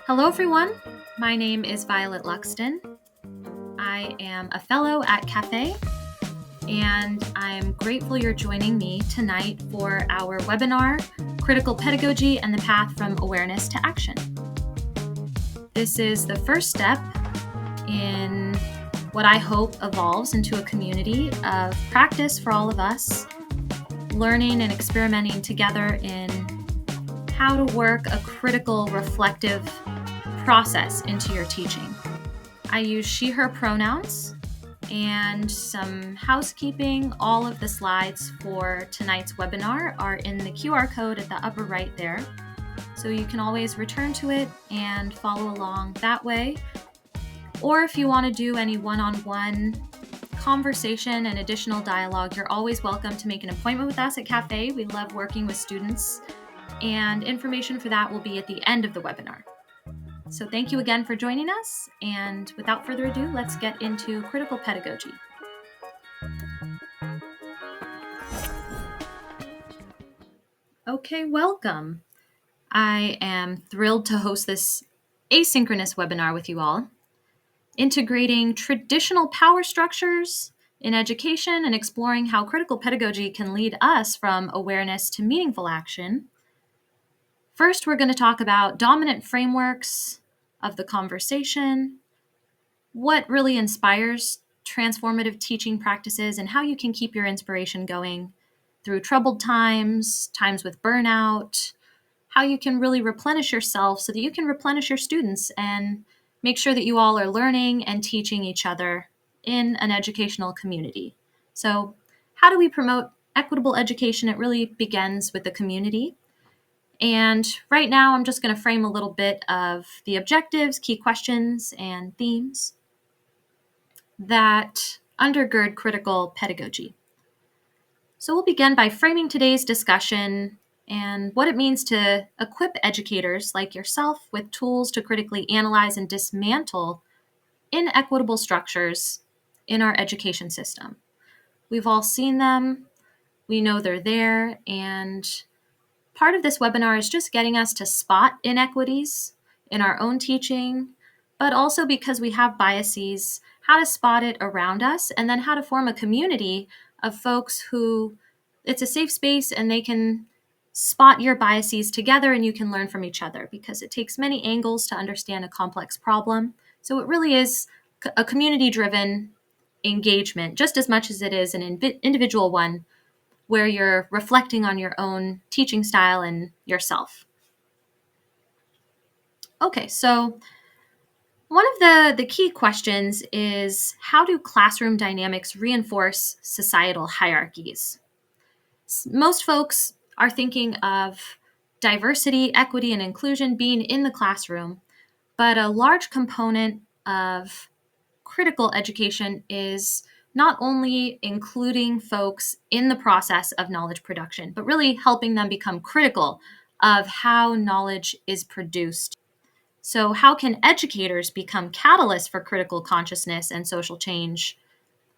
Hello, everyone. My name is Violet Luxton. I am a fellow at Cafe, and I'm grateful you're joining me tonight for our webinar, Critical Pedagogy and the Path from Awareness to Action. This is the first step in what I hope evolves into a community of practice for all of us, learning and experimenting together in how to work a critical, reflective process into your teaching. I use she, her pronouns, and some housekeeping. All of the slides for tonight's webinar are in the QR code at the upper right there. So you can always return to it and follow along that way. Or if you want to do any one-on-one conversation and additional dialogue, you're always welcome to make an appointment with us at Cafe. We love working with students, and information for that will be at the end of the webinar. So thank you again for joining us, and without further ado, let's get into critical pedagogy. Okay, welcome. I am thrilled to host this asynchronous webinar with you all, integrating traditional power structures in education and exploring how critical pedagogy can lead us from awareness to meaningful action. First, we're going to talk about dominant frameworks of the conversation, what really inspires transformative teaching practices, and how you can keep your inspiration going through troubled times, times with burnout, how you can really replenish yourself so that you can replenish your students and make sure that you all are learning and teaching each other in an educational community. So how do we promote equitable education? It really begins with the community. And right now, I'm just going to frame a little bit of the objectives, key questions, and themes that undergird critical pedagogy. So we'll begin by framing today's discussion and what it means to equip educators like yourself with tools to critically analyze and dismantle inequitable structures in our education system. We've all seen them, we know they're there, and part of this webinar is just getting us to spot inequities in our own teaching, but also because we have biases, how to spot it around us, and then how to form a community of folks who it's a safe space and they can spot your biases together and you can learn from each other, because it takes many angles to understand a complex problem. So it really is a community-driven engagement, just as much as it is an individual one where you're reflecting on your own teaching style and yourself. Okay, so one of the key questions is, how do classroom dynamics reinforce societal hierarchies? Most folks are thinking of diversity, equity, and inclusion being in the classroom, but a large component of critical education is not only including folks in the process of knowledge production, but really helping them become critical of how knowledge is produced. So how can educators become catalysts for critical consciousness and social change?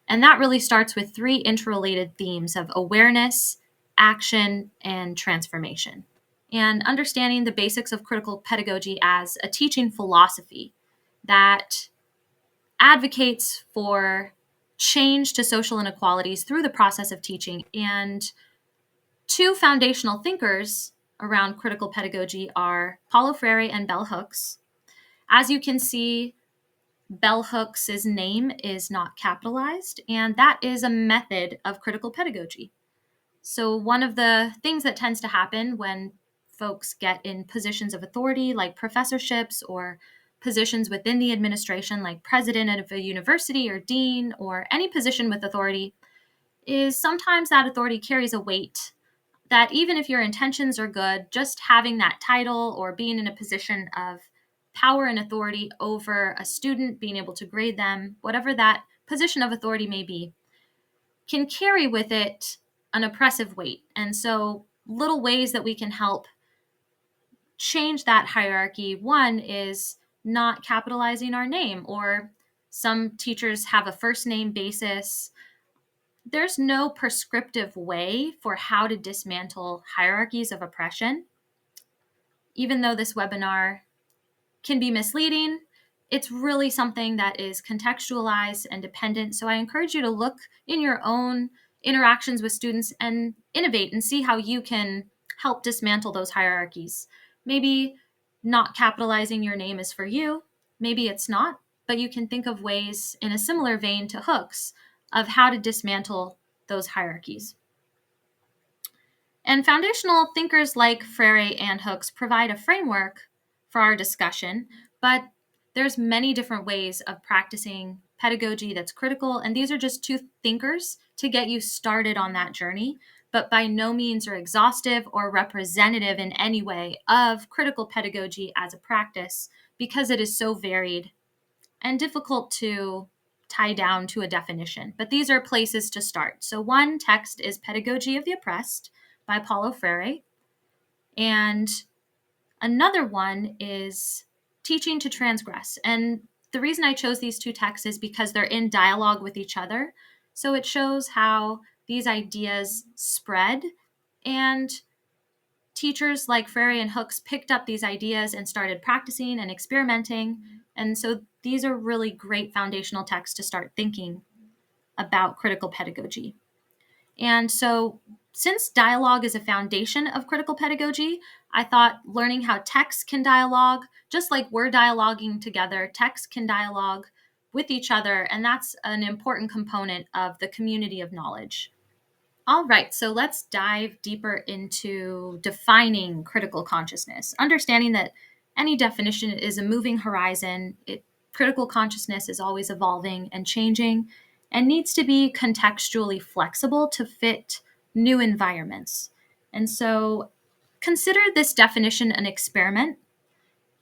And that really starts with three interrelated themes of awareness, action, and transformation. And understanding the basics of critical pedagogy as a teaching philosophy that advocates for change to social inequalities through the process of teaching. And two foundational thinkers around critical pedagogy are Paulo Freire and bell hooks. As you can see, bell hooks' name is not capitalized, and that is a method of critical pedagogy. So one of the things that tends to happen when folks get in positions of authority, like professorships or positions within the administration, like president of a university or dean or any position with authority, is sometimes that authority carries a weight that even if your intentions are good, just having that title or being in a position of power and authority over a student, being able to grade them, whatever that position of authority may be, can carry with it an oppressive weight. And so little ways that we can help change that hierarchy. One is not capitalizing our name, or some teachers have a first name basis. There's no prescriptive way for how to dismantle hierarchies of oppression. Even though this webinar can be misleading. It's really something that is contextualized and dependent. So I encourage you to look in your own interactions with students and innovate and see how you can help dismantle those hierarchies. Maybe not capitalizing your name is for you, maybe it's not, but you can think of ways in a similar vein to Hooks of how to dismantle those hierarchies. And foundational thinkers like Freire and Hooks provide a framework for our discussion, but there's many different ways of practicing pedagogy that's critical, and these are just two thinkers to get you started on that journey, but by no means are exhaustive or representative in any way of critical pedagogy as a practice, because it is so varied and difficult to tie down to a definition. But these are places to start. So one text is Pedagogy of the Oppressed by Paulo Freire, and another one is Teaching to Transgress. And the reason I chose these two texts is because they're in dialogue with each other. So it shows how these ideas spread, and teachers like Freire and Hooks picked up these ideas and started practicing and experimenting. And so these are really great foundational texts to start thinking about critical pedagogy. And so since dialogue is a foundation of critical pedagogy, I thought learning how texts can dialogue, just like we're dialoguing together, texts can dialogue with each other, and that's an important component of the community of knowledge. All right, so let's dive deeper into defining critical consciousness, understanding that any definition is a moving horizon. Critical consciousness is always evolving and changing and needs to be contextually flexible to fit new environments. And so consider this definition an experiment,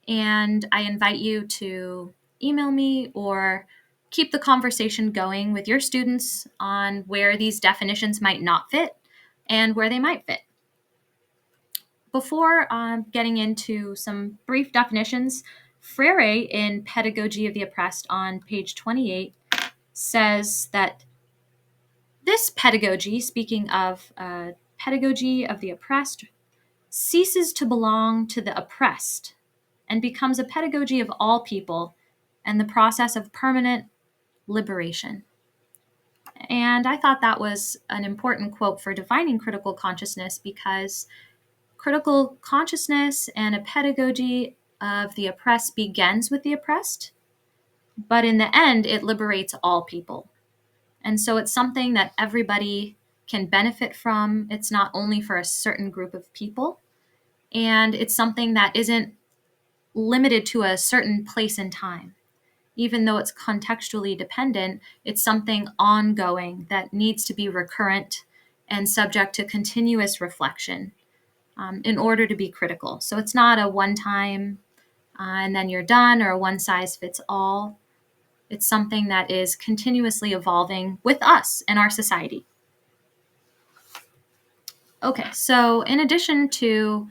and I invite you to email me or keep the conversation going with your students on where these definitions might not fit and where they might fit. Before getting into some brief definitions, Freire in Pedagogy of the Oppressed on page 28 says that this pedagogy, speaking of pedagogy of the oppressed, ceases to belong to the oppressed and becomes a pedagogy of all people and the process of permanent liberation. And I thought that was an important quote for defining critical consciousness, because critical consciousness and a pedagogy of the oppressed begins with the oppressed, but in the end, it liberates all people. And so it's something that everybody can benefit from. It's not only for a certain group of people, and it's something that isn't limited to a certain place and time. Even though it's contextually dependent, it's something ongoing that needs to be recurrent and subject to continuous reflection in order to be critical. So it's not a one-time and then you're done, or a one-size-fits-all. It's something that is continuously evolving with us and our society. Okay, so in addition to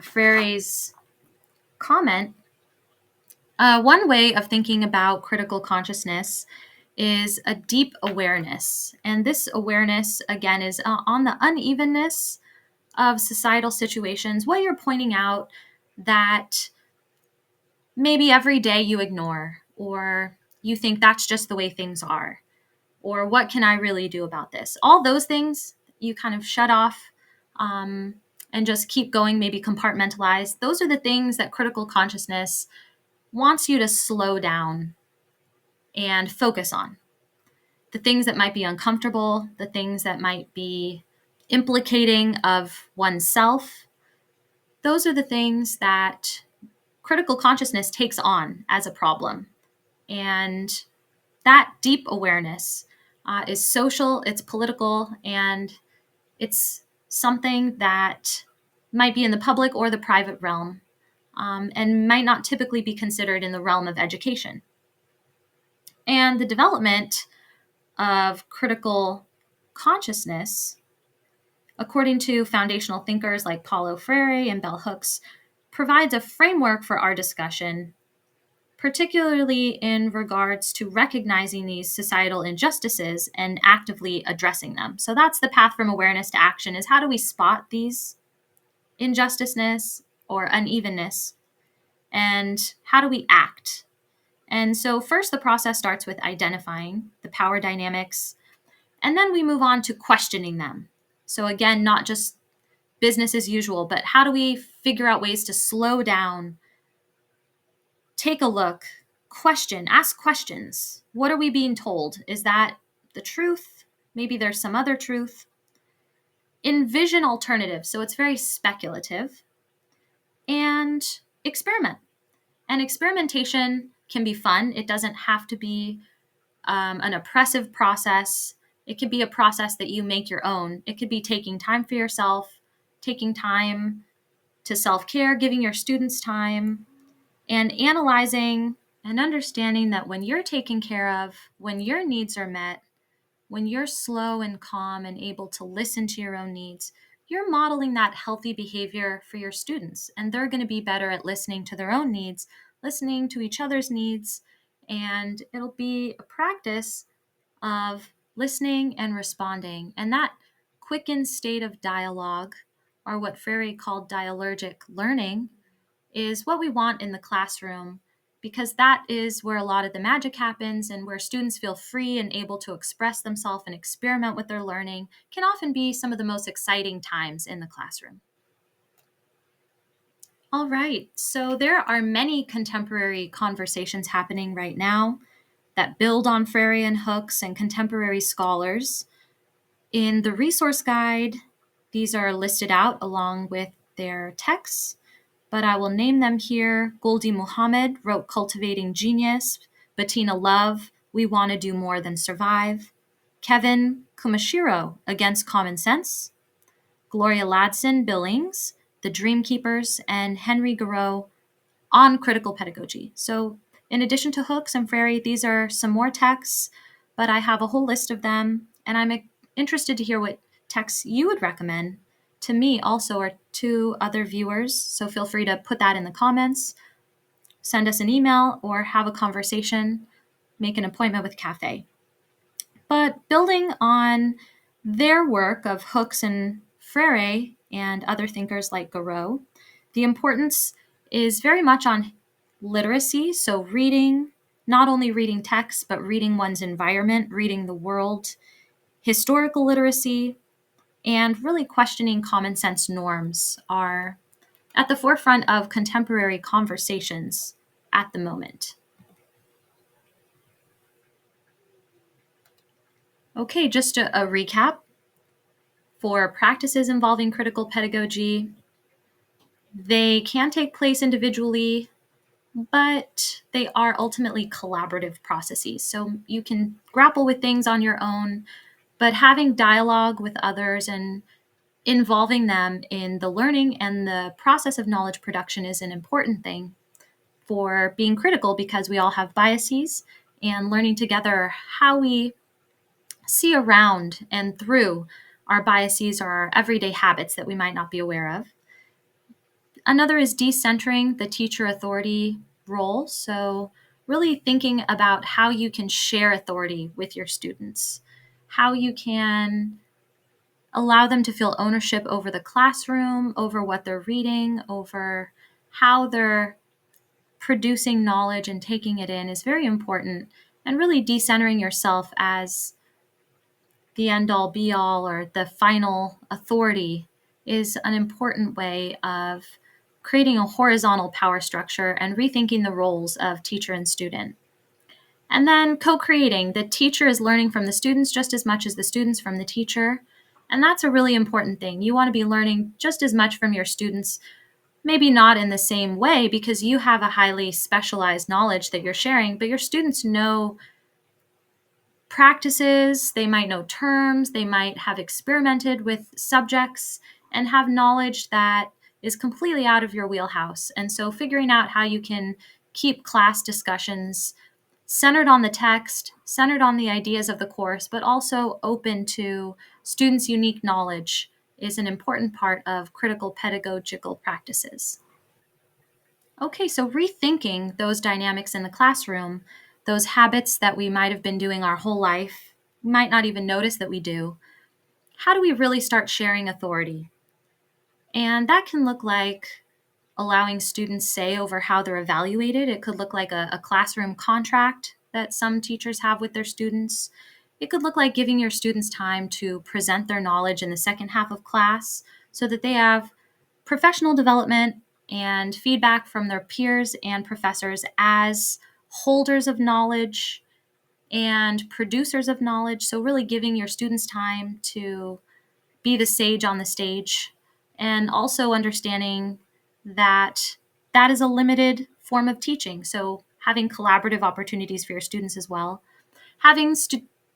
Freire's comment, one way of thinking about critical consciousness is a deep awareness. And this awareness, again, is on the unevenness of societal situations, what you're pointing out that maybe every day you ignore, or you think that's just the way things are, or what can I really do about this? All those things you kind of shut off and just keep going, maybe compartmentalize. Those are the things that critical consciousness wants you to slow down and focus on. The things that might be uncomfortable, the things that might be implicating of oneself, those are the things that critical consciousness takes on as a problem. And that deep awareness is social, it's political, and it's something that might be in the public or the private realm, and might not typically be considered in the realm of education. And the development of critical consciousness, according to foundational thinkers like Paulo Freire and bell hooks, provides a framework for our discussion, particularly in regards to recognizing these societal injustices and actively addressing them. So that's the path from awareness to action, is how do we spot these injustices or unevenness, and how do we act? And so first the process starts with identifying the power dynamics, and then we move on to questioning them. So again, not just business as usual, but how do we figure out ways to slow down, take a look, question, ask questions. What are we being told? Is that the truth? Maybe there's some other truth. Envision alternatives. So it's very speculative. And experiment. And experimentation can be fun. It doesn't have to be an oppressive process. It could be a process that you make your own. It could be taking time for yourself, taking time to self-care, giving your students time, and analyzing and understanding that when you're taken care of, when your needs are met, when you're slow and calm and able to listen to your own needs, you're modeling that healthy behavior for your students. And they're going to be better at listening to their own needs, listening to each other's needs, and it'll be a practice of listening and responding. And that quickened state of dialogue, or what Freire called dialogic learning, is what we want in the classroom, because that is where a lot of the magic happens and where students feel free and able to express themselves and experiment with their learning can often be some of the most exciting times in the classroom. All right, so there are many contemporary conversations happening right now that build on Freire and Hooks and contemporary scholars. In the resource guide, these are listed out along with their texts, but I will name them here. Goldie Muhammad wrote Cultivating Genius. Bettina Love, We Want to Do More Than Survive. Kevin Kumashiro, Against Common Sense. Gloria Ladson Billings, The Dreamkeepers, and Henry Garreau, On Critical Pedagogy. So in addition to Hooks and Freire, these are some more texts, but I have a whole list of them, and I'm interested to hear what texts you would recommend to me also, or to other viewers. So feel free to put that in the comments, send us an email, or have a conversation, make an appointment with Cafe. But building on their work of Hooks and Freire and other thinkers like Garreau, the importance is very much on literacy. So reading, not only reading texts, but reading one's environment, reading the world, historical literacy, and really questioning common sense norms are at the forefront of contemporary conversations at the moment. Okay, just a recap. For practices involving critical pedagogy, they can take place individually, but they are ultimately collaborative processes. So you can grapple with things on your own, but having dialogue with others and involving them in the learning and the process of knowledge production is an important thing for being critical, because we all have biases, and learning together how we see around and through our biases or our everyday habits that we might not be aware of. Another is decentering the teacher authority role. So really thinking about how you can share authority with your students, how you can allow them to feel ownership over the classroom, over what they're reading, over how they're producing knowledge and taking it in is very important. And really decentering yourself as the end all be all or the final authority is an important way of creating a horizontal power structure and rethinking the roles of teacher and student. And then co-creating. The teacher is learning from the students just as much as the students from the teacher. And that's a really important thing. You want to be learning just as much from your students, maybe not in the same way because you have a highly specialized knowledge that you're sharing, but your students know practices, they might know terms, they might have experimented with subjects and have knowledge that is completely out of your wheelhouse. And so figuring out how you can keep class discussions centered on the text, centered on the ideas of the course, but also open to students' unique knowledge is an important part of critical pedagogical practices. Okay, so rethinking those dynamics in the classroom, those habits that we might have been doing our whole life, we might not even notice that we do. How do we really start sharing authority? And that can look like allowing students say over how they're evaluated. It could look like a classroom contract that some teachers have with their students. It could look like giving your students time to present their knowledge in the second half of class so that they have professional development and feedback from their peers and professors as holders of knowledge and producers of knowledge. So, really giving your students time to be the sage on the stage, and also understanding that that is a limited form of teaching. So, having collaborative opportunities for your students as well, having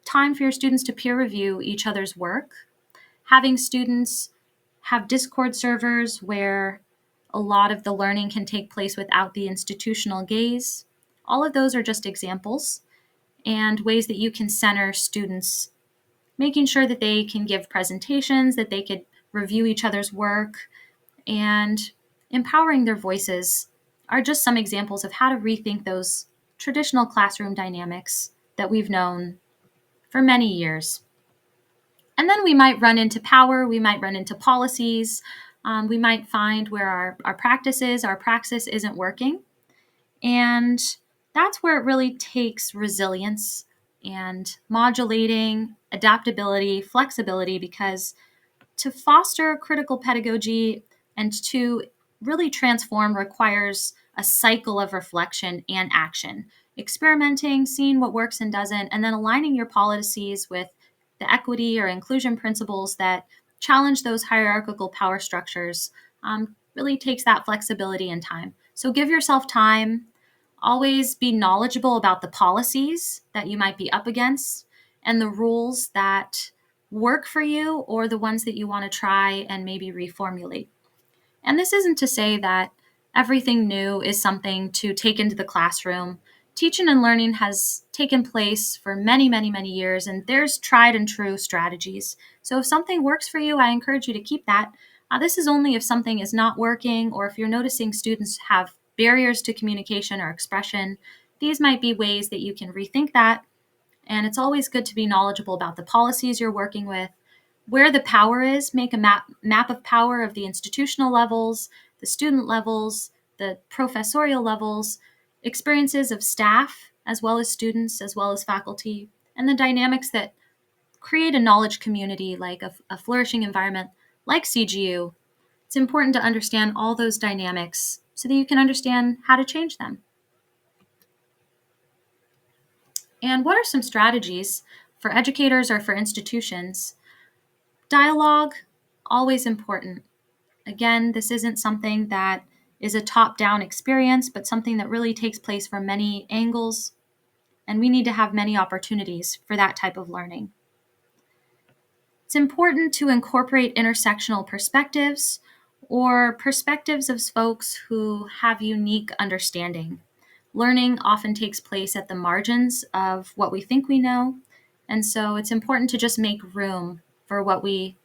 time for your students to peer review each other's work, having students have Discord servers where a lot of the learning can take place without the institutional gaze. All of those are just examples and ways that you can center students, making sure that they can give presentations, that they could review each other's work, and empowering their voices are just some examples of how to rethink those traditional classroom dynamics that we've known for many years. And then we might run into power, we might run into policies, we might find where our praxis isn't working. And that's where it really takes resilience and modulating, adaptability, flexibility, because to foster critical pedagogy and to really transform requires a cycle of reflection and action, experimenting, seeing what works and doesn't, and then aligning your policies with the equity or inclusion principles that challenge those hierarchical power structures. Really takes that flexibility and time. So give yourself time. Always be knowledgeable about the policies that you might be up against and the rules that work for you or the ones that you want to try and maybe reformulate. And this isn't to say that everything new is something to take into the classroom. Teaching and learning has taken place for many, many, many years, and there's tried and true strategies. So if something works for you, I encourage you to keep that. This is only if something is not working or if you're noticing students have barriers to communication or expression. These might be ways that you can rethink that. And it's always good to be knowledgeable about the policies you're working with, where the power is, make a map of power of the institutional levels, the student levels, the professorial levels, experiences of staff, as well as students, as well as faculty, and the dynamics that create a knowledge community like a flourishing environment like CGU. It's important to understand all those dynamics so that you can understand how to change them. And what are some strategies for educators or for institutions? Dialogue, always important. Again, this isn't something that is a top-down experience, but something that really takes place from many angles, and we need to have many opportunities for that type of learning. It's important to incorporate intersectional perspectives or perspectives of folks who have unique understanding. Learning often takes place at the margins of what we think we know, and so it's important to just make room for what we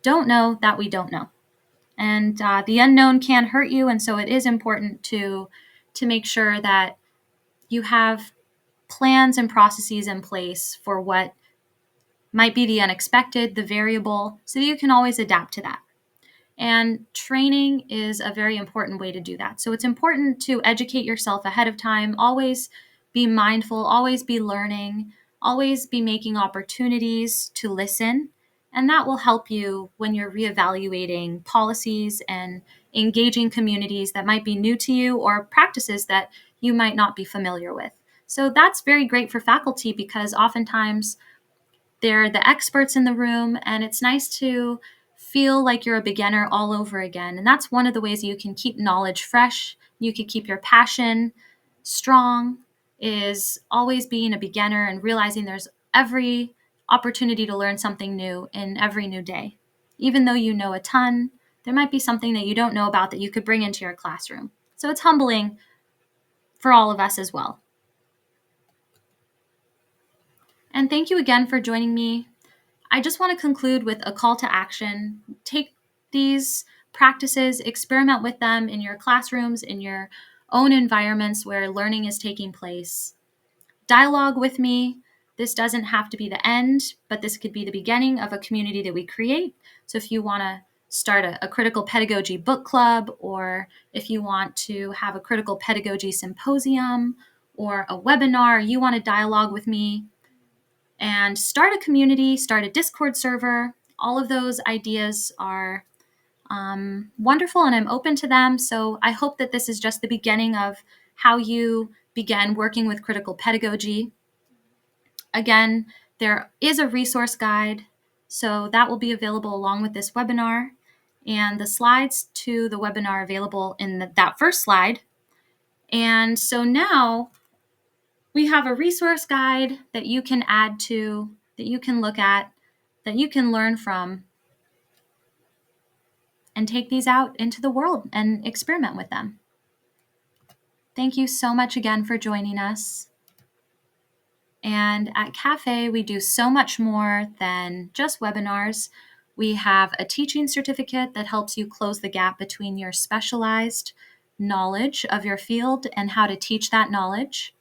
don't know that we don't know. And the unknown can hurt you, and so it is important to make sure that you have plans and processes in place for what might be the unexpected, the variable, so that you can always adapt to that. And training is a very important way to do that. So it's important to educate yourself ahead of time, always be mindful, always be learning, always be making opportunities to listen. And that will help you when you're reevaluating policies and engaging communities that might be new to you or practices that you might not be familiar with. So that's very great for faculty because oftentimes they're the experts in the room, and it's nice to feel like you're a beginner all over again. And that's one of the ways you can keep knowledge fresh. You can keep your passion strong, is always being a beginner and realizing there's every opportunity to learn something new in every new day. Even though you know a ton, there might be something that you don't know about that you could bring into your classroom. So it's humbling for all of us as well. And thank you again for joining me. I just want to conclude with a call to action. Take these practices, experiment with them in your classrooms, in your own environments where learning is taking place. Dialogue with me. This doesn't have to be the end, but this could be the beginning of a community that we create. So if you want to start a critical pedagogy book club, or if you want to have a critical pedagogy symposium or a webinar, you want to dialogue with me and start a community, start a Discord server. All of those ideas are wonderful and I'm open to them. So I hope that this is just the beginning of how you begin working with critical pedagogy. Again, there is a resource guide, so that will be available along with this webinar, and the slides to the webinar available in that first slide. And so now we have a resource guide that you can add to, that you can look at, that you can learn from, and take these out into the world and experiment with them. Thank you so much again for joining us. And at Cafe, we do so much more than just webinars. We have a teaching certificate that helps you close the gap between your specialized knowledge of your field and how to teach that knowledge.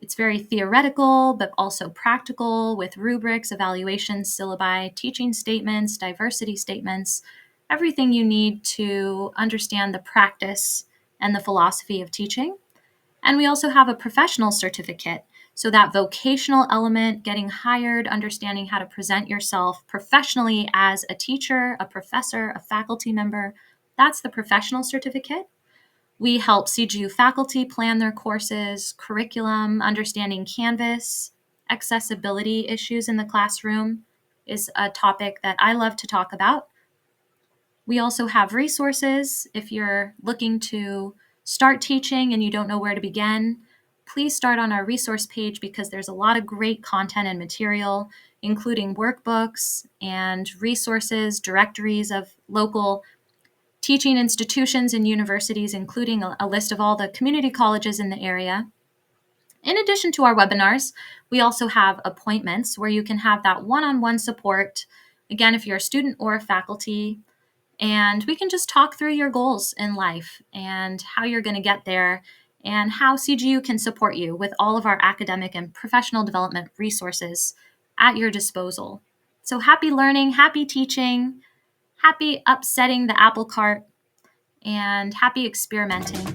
It's very theoretical, but also practical with rubrics, evaluations, syllabi, teaching statements, diversity statements, everything you need to understand the practice and the philosophy of teaching. And we also have a professional certificate. So that vocational element, getting hired, understanding how to present yourself professionally as a teacher, a professor, a faculty member, that's the professional certificate. We help CGU faculty plan their courses, curriculum, understanding Canvas, accessibility issues in the classroom is a topic that I love to talk about. We also have resources. If you're looking to start teaching and you don't know where to begin, please start on our resource page because there's a lot of great content and material, including workbooks and resources, directories of local teaching institutions and universities, including a list of all the community colleges in the area. In addition to our webinars, we also have appointments where you can have that one-on-one support. Again, if you're a student or a faculty, and we can just talk through your goals in life and how you're going to get there and how CGU can support you with all of our academic and professional development resources at your disposal. So happy learning, happy teaching, happy upsetting the apple cart, and happy experimenting.